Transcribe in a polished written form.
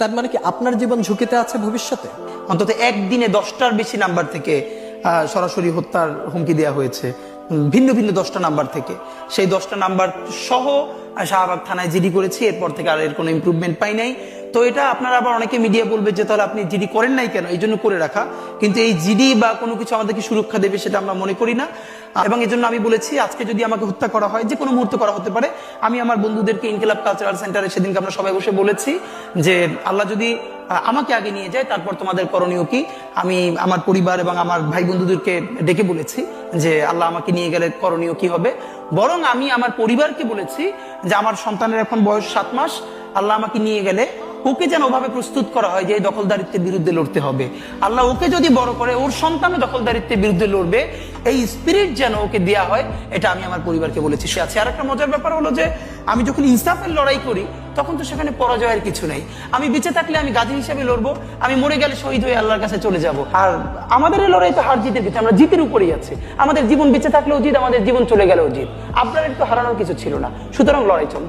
তার মানে কি আপনার জীবন ঝুঁকিতে আছে ভবিষ্যতে? অন্তত একদিনে 10টার বেশি নাম্বার থেকে সরাসরি হত্যার হুমকি দেওয়া হয়েছে, ভিন্ন ভিন্ন 10টা নাম্বার থেকে। সেই 10টা নাম্বার সহ শাহবাগ থানায় জিডি করেছি, এরপর থেকে আর এর কোনো ইমপ্রুভমেন্ট পাই নাই। তো এটা আপনারা আবার অনেকে মিডিয়া বলবে যে তাহলে আপনি জিডি করেন নাই কেন, এই জন্য করে রাখা। কিন্তু এই জিডি বা কোনো কিছু আমাদেরকে সুরক্ষা দেবে সেটা আমরা মনে করি না। এবং এই জন্য আমি বলেছি আজকে যদি আমাকে হত্যা করা হয়, যে কোনো মুহূর্তে করা হতে পারে। আমি আমার বন্ধুদেরকে ইনকিলাব কালচারাল সেন্টারে সেদিনকে আমরা সবাই বসে বলেছি যে আল্লাহ যদি আমাকে আগে নিয়ে যায় তারপর তোমাদের করণীয় কি। আমি আমার পরিবার এবং আমার ভাই বন্ধুদেরকে ডেকে বলেছি যে আল্লাহ আমাকে নিয়ে গেলে করণীয় কি হবে। বরং আমি আমার পরিবারকে বলেছি যে আমার সন্তানের এখন বয়স 7 মাস, আল্লাহ আমাকে নিয়ে গেলে ওকে যেন ওভাবে প্রস্তুত করা হয় যে এই দখলদারিত্বের বিরুদ্ধে লড়তে হবে। আল্লাহ ওকে যদি বড় করে ওর সন্তানও দখলদারিত্বের বিরুদ্ধে লড়বে, এই স্পিরিট যেন ওকে দেওয়া হয়, এটা আমি আমার পরিবারকে বলেছি। সে আছে। আর একটা মজার ব্যাপার হলো যে আমি যখন ইনসাফের লড়াই করি তখন তো সেখানে পরাজয়ের কিছু নেই। আমি বেঁচে থাকলে আমি গাজী হিসেবে লড়বো, আমি মরে গেলে শহীদ হয়ে আল্লাহর কাছে চলে যাব। আর আমাদের এই লড়াই তো হার জিতের কিছু, আমরা জিতের উপরেই আছি। আমাদের জীবন বেঁচে থাকলেও জিত, আমাদের জীবন চলে গেলেও জিত। আপনার একটু হারানোর কিছু ছিল না, সুতরাং লড়াই চল।